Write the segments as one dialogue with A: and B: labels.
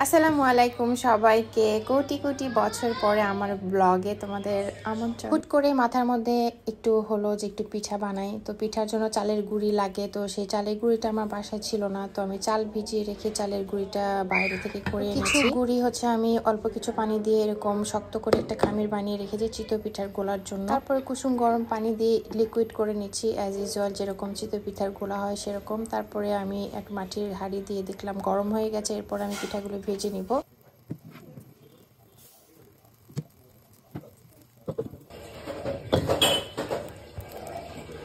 A: আসসালামু আলাইকুম সবাইকে। কোটি কোটি বছর পরে আমার ব্লগে তোমাদের আমন্ত্রণ। হুট করে মাথার মধ্যে একটু হলো যে একটু পিঠা বানাই, তো পিঠার জন্য চালের গুঁড়ি লাগে। তো সেই চালের গুঁড়িটা আমার বাসায় ছিল না, তো আমি চাল ভিজিয়ে রেখে চালের গুঁড়িটা বাইরে থেকে করে এনেছি। গুঁড়ি হচ্ছে আমি অল্প কিছু পানি দিয়ে এরকম শক্ত করে একটা খামির বানিয়ে রেখেছি চিতই পিঠার গোলার জন্য। তারপরে কুসুম গরম পানি দিয়ে লিকুইড করে নিচ্ছি অ্যাজ ইউজুয়াল, যেরকম চিতই পিঠার গোলা হয় সেরকম। তারপরে আমি এক মাটির হাঁড়ি দিয়ে দেখলাম গরম হয়ে গেছে, এরপর আমি পিঠাগুলো ভেজে নিব।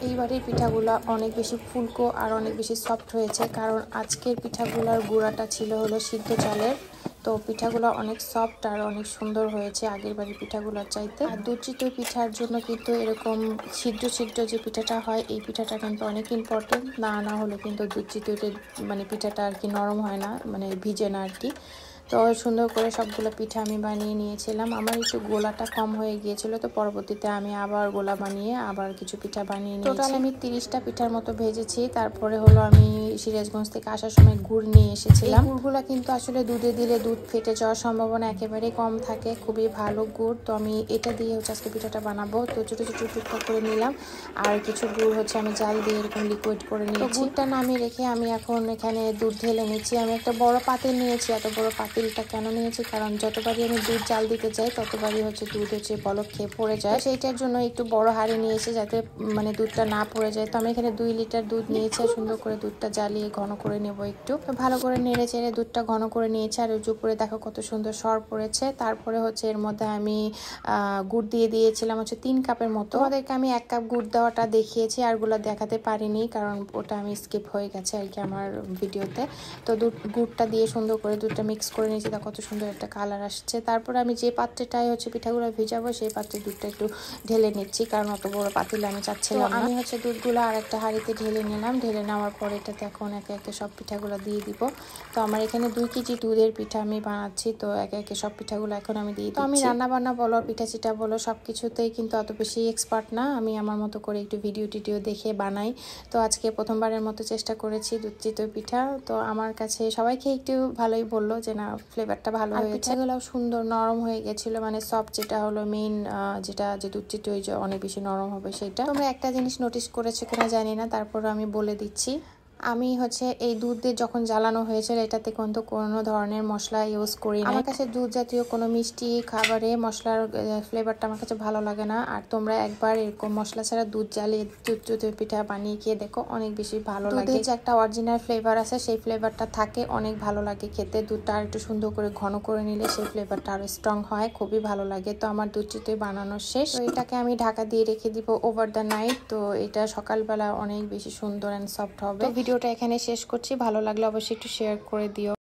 A: এইবারের পিঠাগুলো অনেক বেশি ফুলকো আর অনেক বেশি সফট হয়েছে, কারণ আজকের পিঠাগুলোর গুঁড়াটা ছিল হলো সিদ্ধ চালের। তো পিঠাগুলো অনেক সফট আর অনেক সুন্দর হয়েছে আগের বাড়ির পিঠাগুলোর চাইতে। আর দুধ চিতই পিঠার জন্য কিন্তু এরকম ছিদ্র ছিদ্র যে পিঠাটা হয়, এই পিঠাটা কিন্তু অনেক ইম্পর্টেন্ট। না হলে কিন্তু দুধ চিতইটা মানে পিঠাটা আর কি নরম হয় না, মানে ভিজে না আর কি। তো সুন্দর করে সবগুলো পিঠা আমি বানিয়ে নিয়েছিলাম। আমার একটু গোলাটা কম হয়ে গিয়েছিল, তো পরবর্তীতে আমি আবার গোলা বানিয়ে আবার কিছু পিঠা বানিয়ে নিয়েছি। টোটাল আমি 30টা পিঠার মতো ভেজেছি। তারপরে হলো আমি সিরাজগঞ্জ থেকে আসার সময় গুড় নিয়ে এসেছিলাম। গুড়গুলা কিন্তু আসলে দুধে দিলে দুধ ফেটে যাওয়ার সম্ভাবনা একেবারেই কম থাকে, খুবই ভালো গুড়। তো আমি এটা দিয়ে হচ্ছে আজকে পিঠাটা বানাবো। তো ছোটো ছোটো টুকরা করে নিলাম, আর কিছু গুড় হচ্ছে আমি জাল দিয়ে এরকম লিকুইড করে নিয়েছি। গুড়টা নামিয়ে রেখে আমি এখন এখানে দুধ ঢেলে নিচ্ছি। আমি একটা বড় পাতিল নিয়েছি। এত বড় পাতিলটা কেন নিয়েছি, কারণ যতবারই আমি দুধ জাল দিতে যাই ততবারই হচ্ছে দুধ হচ্ছে বলক খেয়ে পড়ে যায়। সেইটার জন্য একটু বড় হাঁড়ি নিয়েছি, যাতে মানে দুধটা না পড়ে যায়। তো আমি এখানে 2 লিটার দুধ নিয়েছি। সুন্দর করে দুধটা জ্বালিয়ে ঘন করে নেব একটু। ভালো করে নেড়ে চেড়ে দুধটা ঘন করে নিয়েছি। আর ওই উপরে দেখো কত সুন্দর সর পড়েছে। তারপরে হচ্ছে এর মধ্যে আমি গুড় দিয়ে দিয়েছিলাম হচ্ছে 3 কাপের মতো। তোমাদেরকে আমি 1 কাপ গুড় দেওয়াটা দেখিয়েছি, আরগুলো দেখাতে পারিনি কারণ ওটা আমি স্কিপ হয়ে গেছে আর কি আমার ভিডিওতে। তো গুড়টা দিয়ে সুন্দর করে দুধটা মিক্স করে নিয়েছি, তা কত সুন্দর একটা কালার আসছে। তারপর আমি যে পাত্রটায় হচ্ছে পিঠাগুলো ভিজাবো সেই পাত্রে দুধটা একটু ঢেলে নিচ্ছি, কারণ অত বড় পাতিলে আমি চাচ্ছিলাম না। আমি হচ্ছে দুধগুলো আর একটা হাঁড়িতে ঢেলে নিলাম। ঢেলে নেওয়ার পর এটাতে এখন একে একে সব পিঠাগুলো দিয়ে দিব। তো আমার এখানে 2 কেজি দুধের পিঠা আমি বানাচ্ছি, তো একে একে সব পিঠাগুলো এখন আমি দিয়ে দিচ্ছি। তো আমি রান্না বান্না বলো, পিঠা চিটা বলো, সব কিছুতেই কিন্তু অত বেশি এক্সপার্ট না। আমি আমার মতো করে একটু ভিডিও টিডিও দেখে বানাই। তো আজকে প্রথমবারের মতো চেষ্টা করেছি দুধ চিতই পিঠা। তো আমার কাছে সবাইকে একটু ভালোই বললো যে না, ফ্লেভারটা ভালো হয়েছে। পিঠাগুলো সুন্দর নরম হয়ে গেছিলো, মানে সফট, যেটা হলো মেইন, যেটা যে দুধ চিতই অনেক বেশি নরম হবে সেটা। তোমরা একটা জিনিস নোটিস করেছো কিনা জানি না, তারপর আমি বলে দিচ্ছি। আমি হচ্ছে এই দুধ দিয়ে যখন জ্বালানো হয়েছিল এটাতে কিন্তু কোনো ধরনের মশলা ইউজ করি না। আমার কাছে দুধ জাতীয় কোনো মিষ্টি খাবারে মশলার ফ্লেভারটা আমার কাছে ভালো লাগে না। আর তোমরা একবার এরকম মশলা ছাড়া দুধ জ্বালিয়ে দুধ চিতই পিঠা বানিয়ে খেয়ে দেখো, অনেক বেশি ভালো লাগে। দুধের যে একটা অরিজিনাল ফ্লেভার আছে সেই ফ্লেভারটা থাকে, অনেক ভালো লাগে খেতে। দুধটা আর একটু সুন্দর করে ঘন করে নিলে সেই ফ্লেভারটা আরো স্ট্রং হয়, খুবই ভালো লাগে। তো আমার দুধ চিতই বানানো শেষ। তো এটাকে আমি ঢাকা দিয়ে রেখে দিব ওভার দ্য নাইট। তো এটা সকালবেলা অনেক বেশি সুন্দর অ্যান্ড সফট হবে। ভিডিওটা এখানে শেষ করছি। ভালো লাগলে অবশ্যই একটু শেয়ার করে দিও।